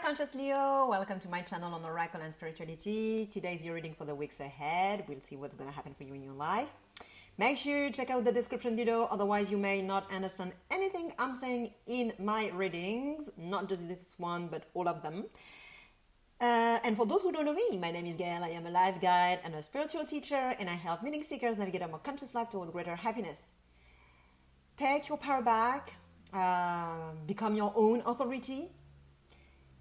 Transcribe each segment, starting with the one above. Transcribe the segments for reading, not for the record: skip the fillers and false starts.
Conscious Leo, welcome to my channel on Oracle and Spirituality. Today is your reading for the weeks ahead. We'll see what's going to happen for you in your life. Make sure you check out the description below, otherwise you may not understand anything I'm saying in my readings, not just this one, but all of them. And for those who don't know me, my name is Gail. I am a life guide and a spiritual teacher, and I help meaning seekers navigate a more conscious life toward greater happiness. Take your power back, become your own authority.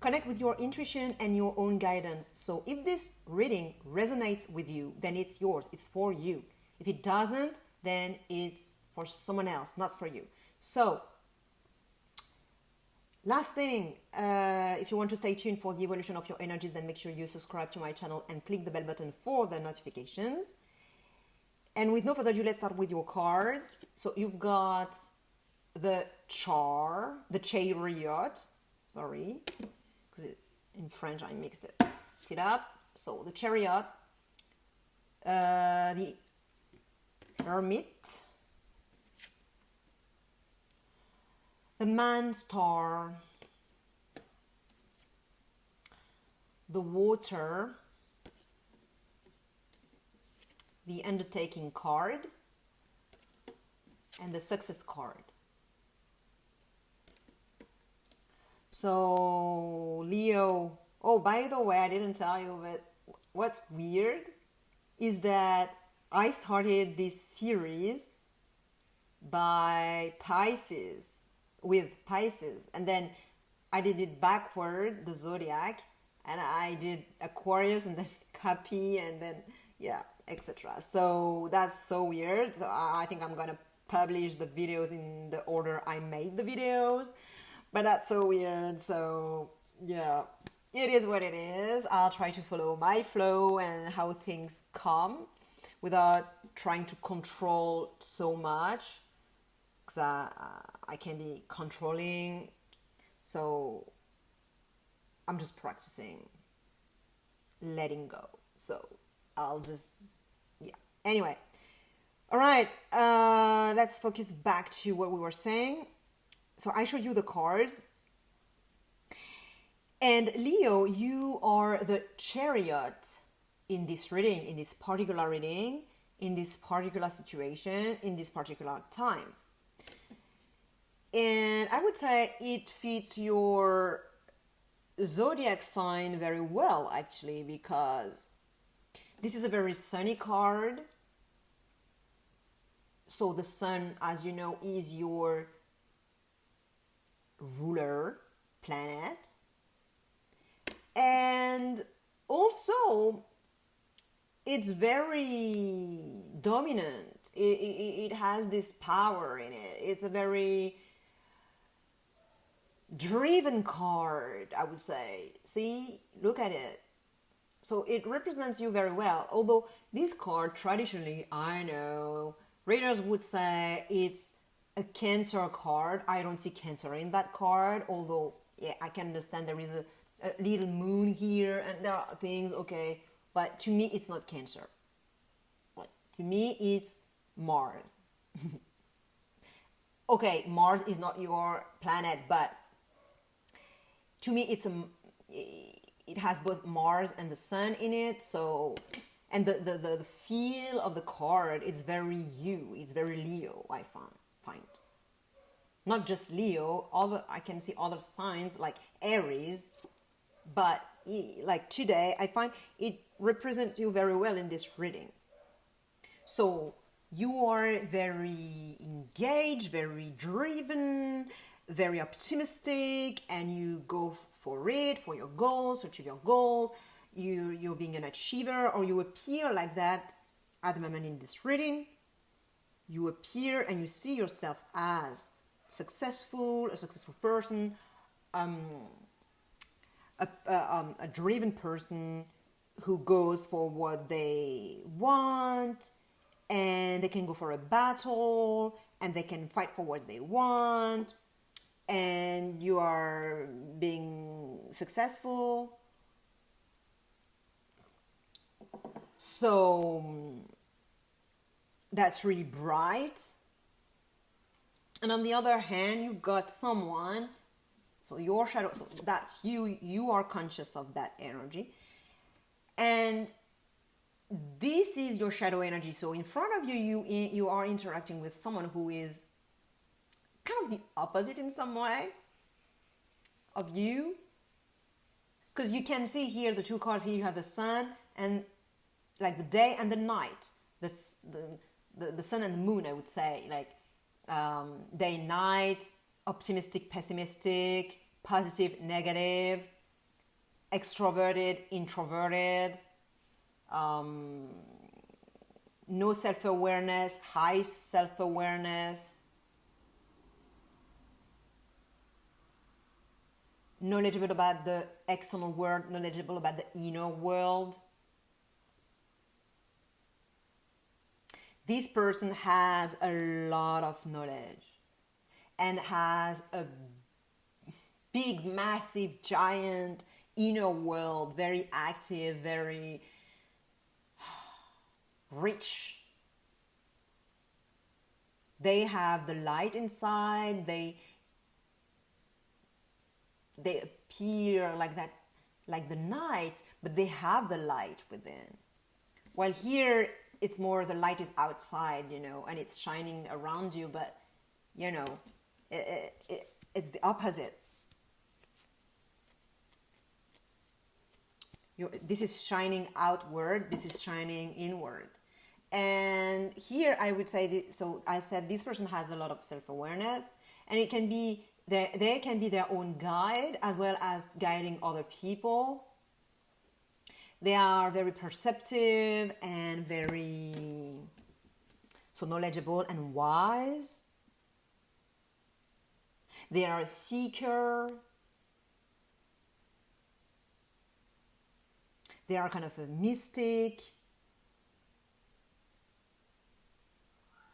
Connect with your intuition and your own guidance. So if this reading resonates with you, then it's yours. It's for you. If it doesn't, then it's for someone else, not for you. So, last thing, if you want to stay tuned for the evolution of your energies, then make sure you subscribe to my channel and click the bell button for the notifications. And with no further ado, let's start with your cards. So you've got the chariot, sorry. In French I mixed it up. So the chariot, the hermit, the man star, the water, the undertaking card, and the success card. So, Leo, oh, by the way, I didn't tell you, but what's weird is that I started this series by Pisces, with Pisces, and then I did it backward, the zodiac, and I did Aquarius and then Capi, and then, yeah, etc. So, that's so weird. So, I think I'm gonna publish the videos in the order I made the videos. But that's so weird, so yeah, it is what it is. I'll try to follow my flow and how things come without trying to control so much, because I can be controlling, so I'm just practicing letting go. So I'll just, yeah. Anyway, all right, let's focus back to what we were saying. So I showed you the cards, and Leo, you are the chariot in this reading, in this particular reading, in this particular situation, in this particular time. And I would say it fits your zodiac sign very well, actually, because this is a very sunny card. So the sun, as you know, is your ruler planet, and also it's very dominant. It has this power in it. It's a very driven card, I would say. See, look at it. So it represents you very well, although this card traditionally, I know readers would say it's a Cancer card. I don't see Cancer in that card, although yeah, I can understand there is a little moon here and there are things, okay, but to me it's not Cancer. But to me it's Mars. Okay, Mars is not your planet, but to me it has both Mars and the sun in it. So, and the feel of the card, it's very you, it's very Leo, I find. Not just Leo, I can see other signs like Aries, but like today I find it represents you very well in this reading. So you are very engaged, very driven, very optimistic, and you go for it, for your goals, to achieve your goals. You're being an achiever, or you appear like that at the moment in this reading. You appear and you see yourself as a successful person, a driven person who goes for what they want, and they can go for a battle, and they can fight for what they want, and you are being successful. So that's really bright. And on the other hand, you've got someone So your shadow, so that's you. You are conscious of that energy. And this is your shadow energy. So in front of you, you are interacting with someone who is kind of the opposite in some way of you. Because you can see here the two cards. Here you have the sun and like the day and the night. The sun and the moon, I would say, like day, night, optimistic, pessimistic, positive, negative, extroverted, introverted, no self-awareness, high self-awareness, knowledgeable about the external world, knowledgeable about the inner world. This person has a lot of knowledge and has a big, massive, giant inner world, very active, very rich. They have the light inside. They appear like that, like the night, but they have the light within. While here, it's more the light is outside, and it's shining around you, but, it's the opposite. This is shining outward, this is shining inward. And here I would say, so I said this person has a lot of self-awareness, and it can be, they can be their own guide as well as guiding other people. They are very perceptive and very knowledgeable and wise. They are a seeker. They are kind of a mystic.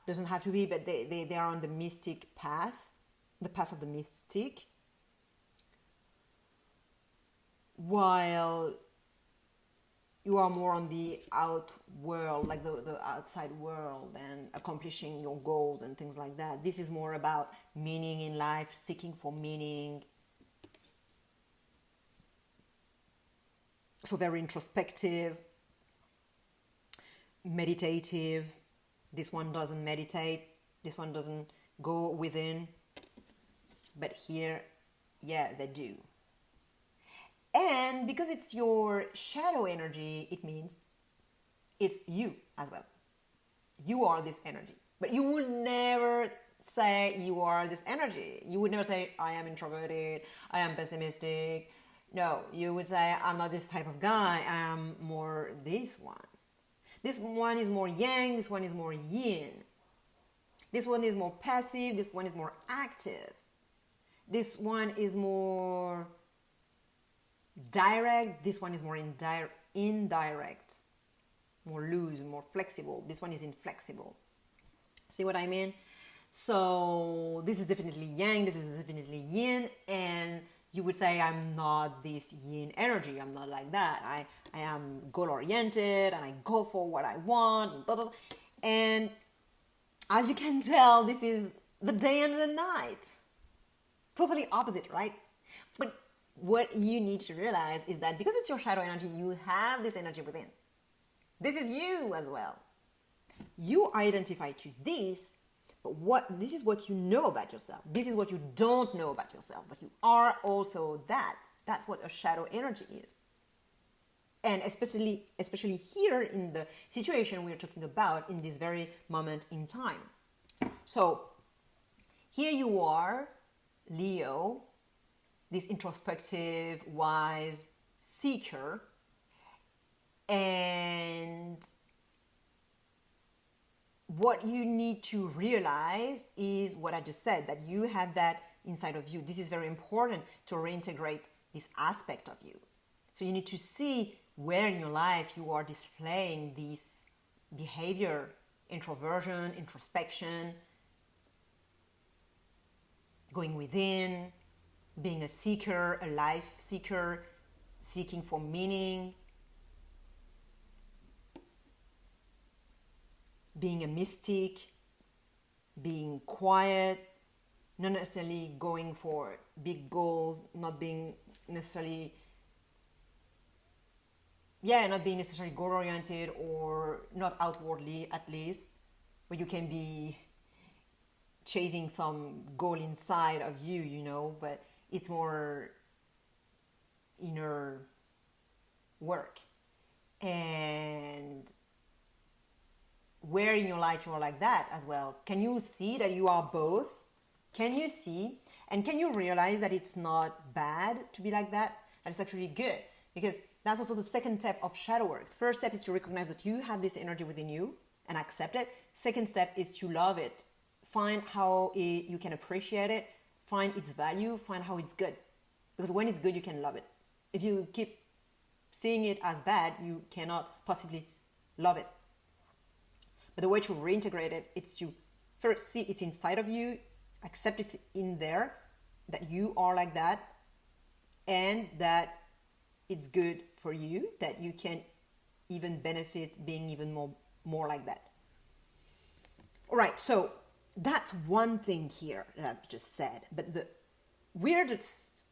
Doesn't have to be, but they are on the mystic path, the path of the mystic. While you are more on the out world, like the outside world, and accomplishing your goals and things like that. This is more about meaning in life, seeking for meaning. So very introspective, meditative. This one doesn't meditate. This one doesn't go within. But here, yeah, they do. And because it's your shadow energy, it means it's you as well. You are this energy. But you would never say you are this energy. You would never say, I am introverted, I am pessimistic. No, you would say, I'm not this type of guy, I am more this one. This one is more yang, this one is more yin. This one is more passive, this one is more active. This one is more direct, this one is more indirect, more loose, more flexible. This one is inflexible. See what I mean? So this is definitely yang, this is definitely yin, and you would say I'm not this yin energy, I'm not like that. I am goal-oriented and I go for what I want. Blah, blah, blah. And as you can tell, this is the day and the night. Totally opposite, right? But what you need to realize is that because it's your shadow energy, you have this energy within. This is you as well. You identify to this, but this is what you know about yourself. This is what you don't know about yourself, but you are also that. That's what a shadow energy is. And especially here in the situation we're talking about in this very moment in time. So here you are, Leo, this introspective, wise seeker, and what you need to realize is what I just said, that you have that inside of you. This is very important to reintegrate this aspect of you. So you need to see where in your life you are displaying this behavior, introversion, introspection, going within, being a seeker, a life seeker, seeking for meaning, being a mystic, being quiet, not necessarily going for big goals, not being necessarily, not being necessarily goal oriented, or not outwardly at least, but you can be chasing some goal inside of you, but it's more inner work. And where in your life you are like that as well? Can you see that you are both? Can you see and can you realize that it's not bad to be like that? That it's actually good, because that's also the second step of shadow work. The first step is to recognize that you have this energy within you and accept it. Second step is to love it. Find how you can appreciate it, find its value, find how it's good. Because when it's good, you can love it. If you keep seeing it as bad, you cannot possibly love it. But the way to reintegrate it is to first see it's inside of you, accept it's in there, that you are like that, and that it's good for you, that you can even benefit being even more like that. All right, so that's one thing here that I've just said. But the weirdest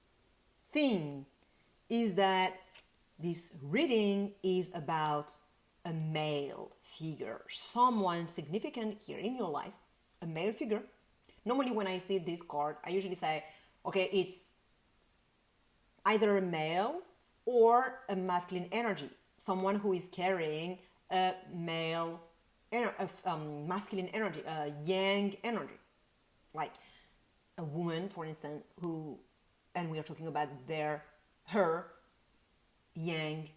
thing is that this reading is about a male figure, someone significant here in your life, a male figure. Normally when I see this card, I usually say, okay, it's either a male or a masculine energy, someone who is carrying a masculine energy, a yang energy, like a woman, for instance, and we are talking about her yang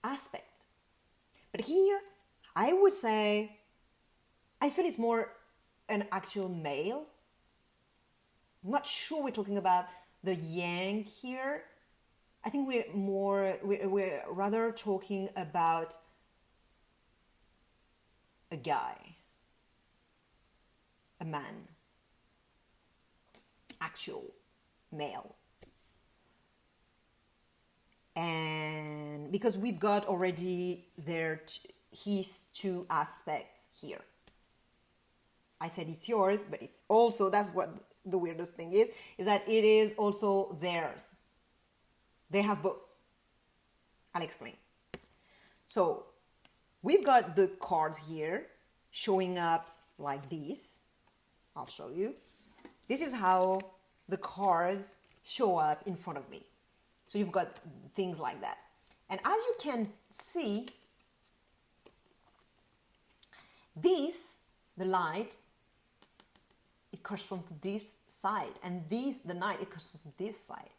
aspect. But here, I would say, I feel it's more an actual male. I'm not sure we're talking about the yang here. I think we're rather talking about a guy, a man, actual male. And because we've got already his two aspects here. I said it's yours, but it's also, that's what the weirdest thing is that it is also theirs. They have both. I'll explain. So we've got the cards here showing up like this. I'll show you. This is how the cards show up in front of me. So you've got things like that. And as you can see, this, the light, it corresponds to this side. And this, the night, it corresponds to this side.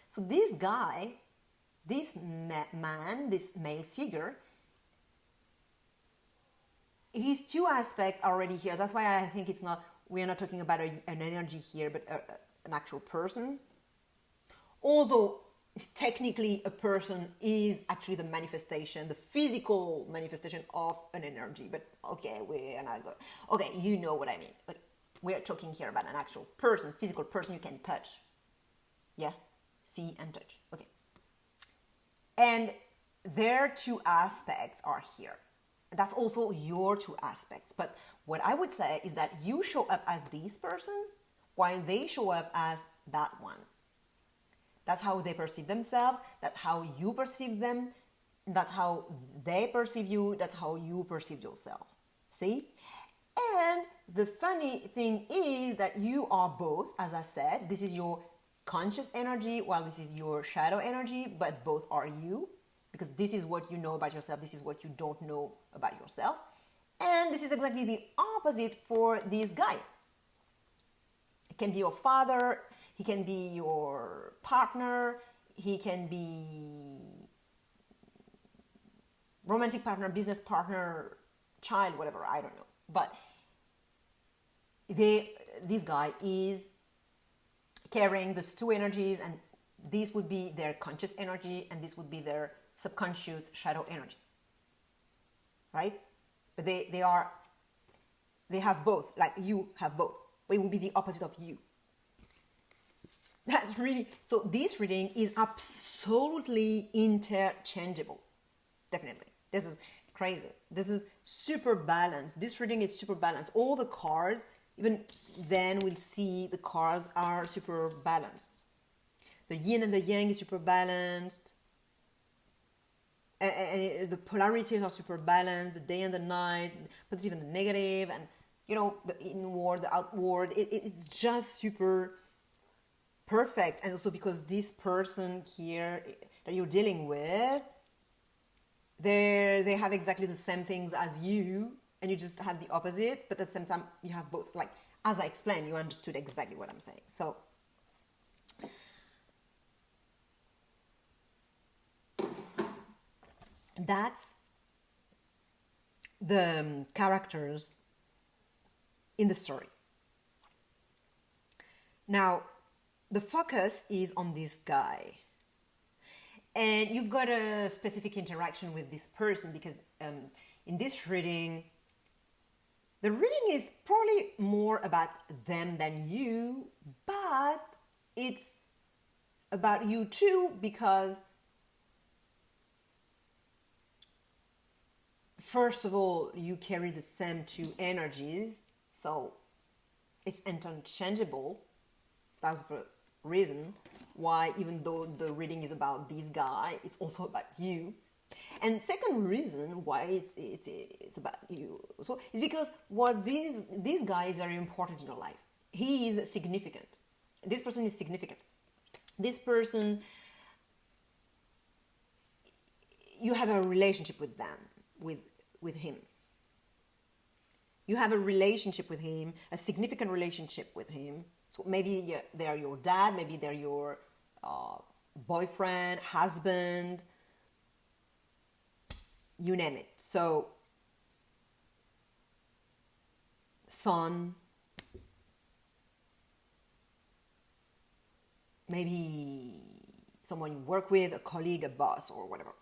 So this guy, this man, this male figure, his two aspects are already here. That's why I think we're not talking about an energy here, but an actual person. Although technically a person is actually the manifestation, the physical manifestation of an energy. But okay, we're not going. Okay, you know what I mean. Like, we're talking here about an actual person, physical person you can touch. Yeah, see and touch. Okay. And their two aspects are here. That's also your two aspects. But what I would say is that you show up as this person while they show up as that one. That's how they perceive themselves. That's how you perceive them. That's how they perceive you. That's how you perceive yourself. See? And the funny thing is that you are both, as I said, this is your conscious energy while this is your shadow energy, but both are you, because this is what you know about yourself. This is what you don't know about yourself. And this is exactly the opposite for this guy. It can be your father. He can be your partner. He can be romantic partner, business partner, child, whatever, I don't know. But this guy is carrying those two energies, and this would be their conscious energy, and this would be their subconscious shadow energy. Right? But they have both, like you have both. But it would be the opposite of you. That's really, so this reading is absolutely interchangeable. Definitely. This is crazy. This is super balanced. This reading is super balanced. All the cards, even then we'll see the cards are super balanced. The yin and the yang is super balanced. And the polarities are super balanced, the day and the night, positive and the negative, and the inward, the outward. It's just super perfect. And also because this person here that you're dealing with, they have exactly the same things as you, and you just have the opposite, but at the same time you have both. Like, as I explained, you understood exactly what I'm saying. So that's the characters in the story. Now, the focus is on this guy. And you've got a specific interaction with this person because in this reading, the reading is probably more about them than you, but it's about you too, because first of all, you carry the same two energies, so it's interchangeable. That's the reason why, even though the reading is about this guy, it's also about you. And second reason why it's about you also is because this guy is very important in your life. He is significant. This person is significant. This person, you have a relationship with them, with him. You have a relationship with him, a significant relationship with him. So maybe they're your dad, maybe they're your boyfriend, husband, you name it. So, son, maybe someone you work with, a colleague, a boss, or whatever.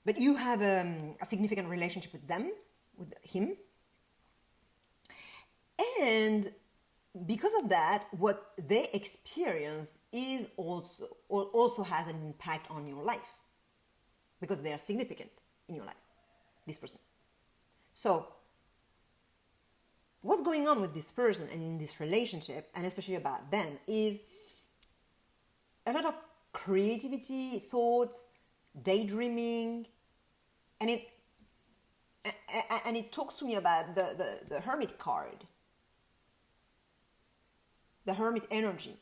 But you have a significant relationship with them, with him. And because of that, what they experience is also has an impact on your life, because they are significant in your life, this person. So what's going on with this person and in this relationship, and especially about them, is a lot of creativity, thoughts, daydreaming, and it talks to me about the Hermit card, the Hermit energy,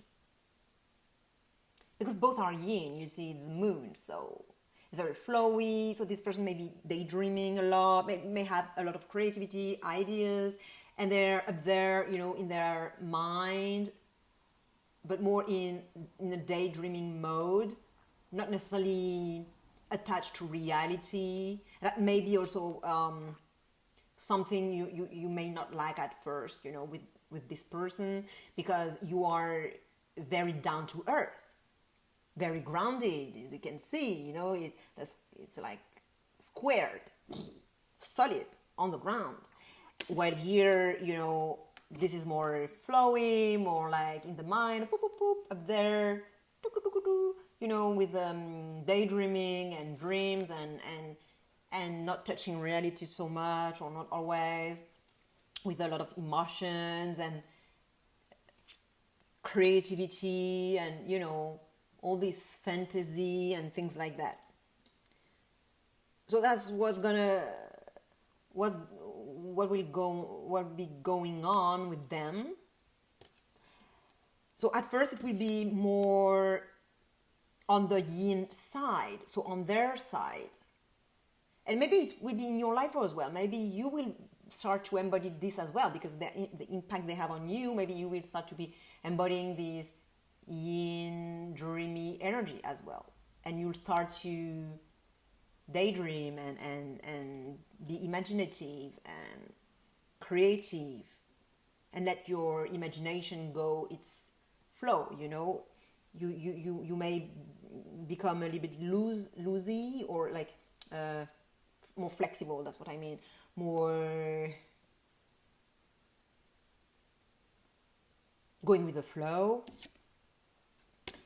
because both are yin. You see, it's the moon, so it's very flowy. So this person may be daydreaming a lot, may have a lot of creativity, ideas, and they're up there, in their mind, but more in a daydreaming mode, not necessarily attached to reality. That may be also something you may not like at first, with this person, because you are very down to earth, very grounded, as you can see, it's like squared, solid on the ground. While here, this is more flowy, more like in the mind, poop, poop, poop, up there, with daydreaming and dreams and not touching reality so much, or not always, with a lot of emotions and creativity and, all this fantasy and things like that. So that's what will be going on with them. So at first it will be more on the yin side, so on their side. And maybe it will be in your life as well. Maybe you will start to embody this as well, because the impact they have on you, maybe you will start to be embodying this yin dreamy energy as well. And you'll start to daydream and be imaginative and creative, and let your imagination go its flow. You may become a little bit loosey, or like more flexible. That's what I mean. More going with the flow,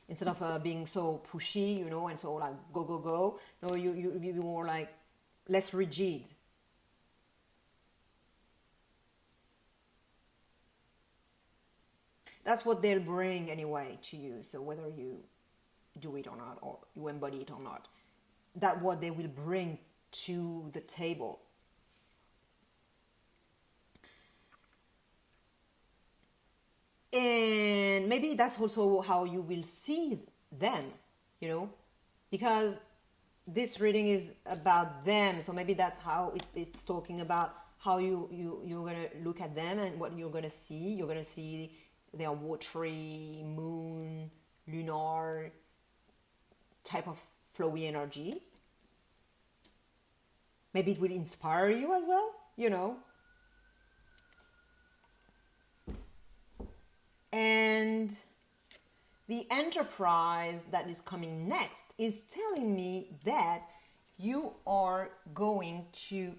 instead of being so pushy, and so like go. No, you be more like less rigid. That's what they'll bring anyway to you. So whether you do it or not, or you embody it or not, that's what they will bring to the table. And maybe that's also how you will see them, you know, because this reading is about them. So maybe that's how it's talking about how you're going to look at them and what you're going to see. You're going to see their watery, moon, lunar type of flowy energy. Maybe it will inspire you as well, you know. And the enterprise that is coming next is telling me that you are going to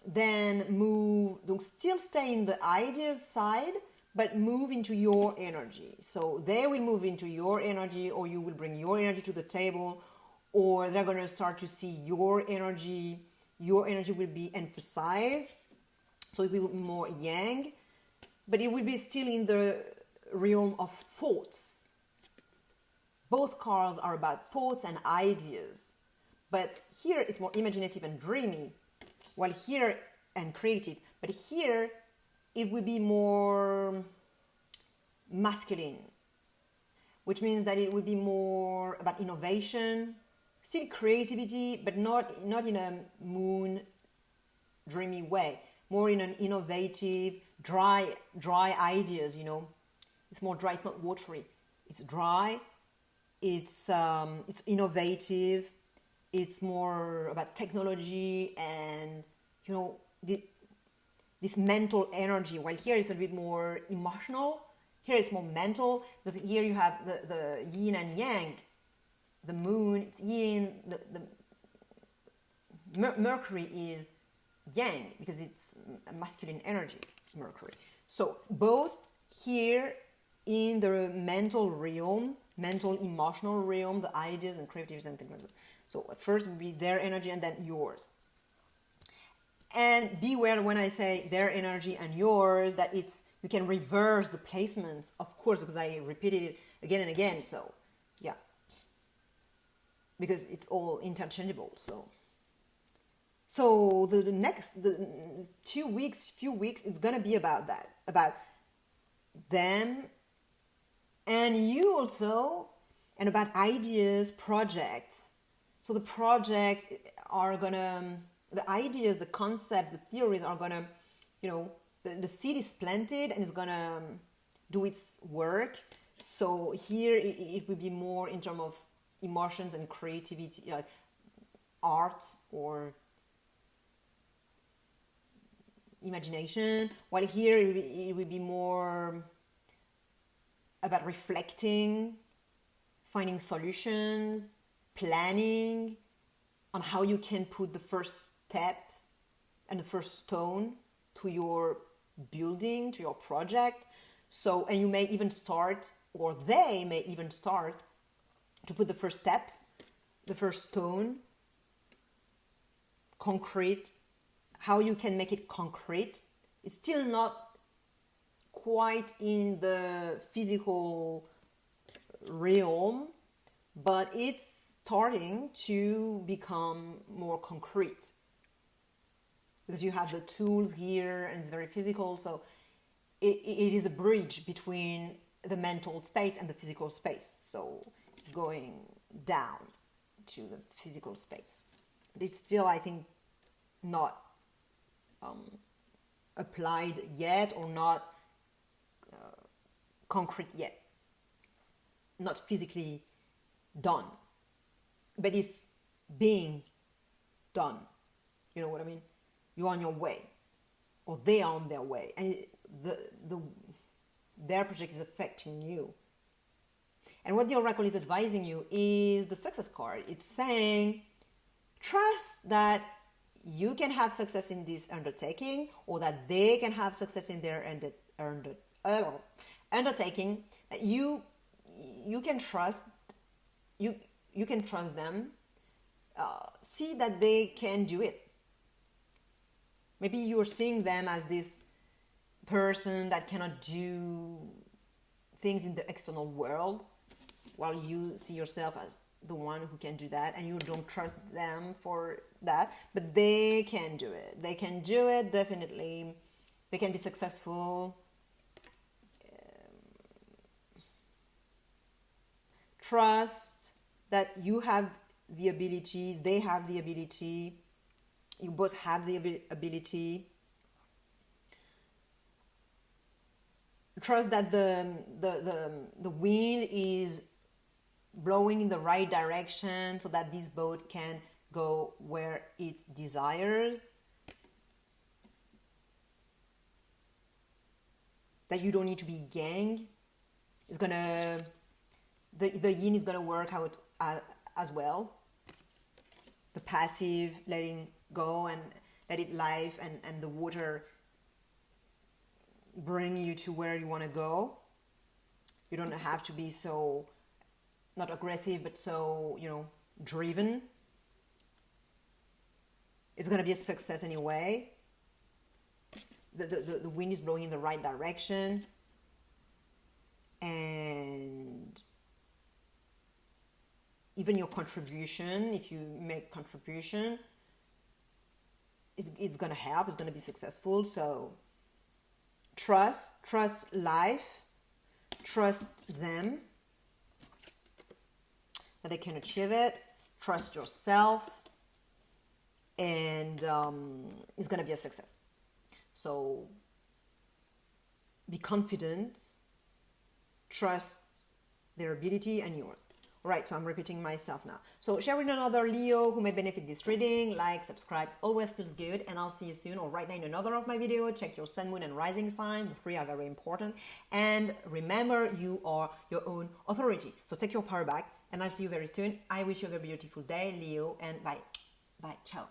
then move, don't still stay in the ideas side, but move into your energy. So they will move into your energy, or you will bring your energy to the table, or they're going to start to see your energy. Your energy will be emphasized, so it will be more yang, but it will be still in the realm of thoughts. Both cards are about thoughts and ideas, but here it's more imaginative and dreamy, while here, and creative, but here it will be more masculine, which means that it will be more about innovation, still creativity, but not in a moon dreamy way, more in an innovative, dry ideas, you know. It's more dry, it's not watery. It's dry, it's innovative, it's more about technology and, you know, this mental energy, while here it's a bit more emotional. Here it's more mental, because here you have the yin and yang. The moon, it's yin, the Mercury is yang, because it's a masculine energy, Mercury. So both here in the mental realm, mental emotional realm, the ideas and creativity and things like that. So at first would be their energy and then yours. And beware when I say their energy and yours, that it's, you can reverse the placements, of course, because I repeated it again and again. So yeah, because it's all interchangeable. So the next few weeks, it's gonna be about that, about them and you also, and about ideas, projects. So the projects are gonna, the ideas, the concepts, the theories are gonna, you know, the seed is planted and it's gonna do its work. So here it will be more in terms of emotions and creativity, like art or imagination, while here it will be more about reflecting, finding solutions, planning on how you can put the first step and the first stone to your building, to your project. So, and you may even start, or they may even start to put the first steps, the first stone, concrete, how you can make it concrete. It's still not quite in the physical realm, but it's starting to become more concrete, because you have the tools here and it's very physical. So it is a bridge between the mental space and the physical space. So it's going down to the physical space. It's still, I think, not applied yet, or not concrete yet, not physically done, but it's being done. You know what I mean? You're on your way, or they are on their way, and their project is affecting you. And what the oracle is advising you is the success card. It's saying, trust that you can have success in this undertaking, or that they can have success in their undertaking. That you can trust, you can trust them. See that they can do it. Maybe you're seeing them as this person that cannot do things in the external world, while you see yourself as the one who can do that, and you don't trust them for that, but they can do it. They can do it, definitely. They can be successful. Trust that you have the ability, they have the ability, you both have the ability. Trust that the wind is blowing in the right direction so that this boat can go where it desires. That you don't need to be yang. It's gonna, the yin is gonna work out as well. The passive, letting go and let it life, and the water bring you to where you want to go. You don't have to be so, not aggressive, but so, driven. It's going to be a success anyway. The wind is blowing in the right direction. And even your contribution, if you make contribution, it's going to help. It's going to be successful. So trust life, trust them that they can achieve it, trust yourself, and it's going to be a success. So be confident, trust their ability and yours. All right, so I'm repeating myself now. So share with another Leo who may benefit this reading. Like, subscribe, always feels good, and I'll see you soon or right now in another of my videos. Check your sun, moon, and rising sign. The three are very important. And remember, you are your own authority. So take your power back, and I'll see you very soon. I wish you a very beautiful day, Leo, and bye. Bye, ciao.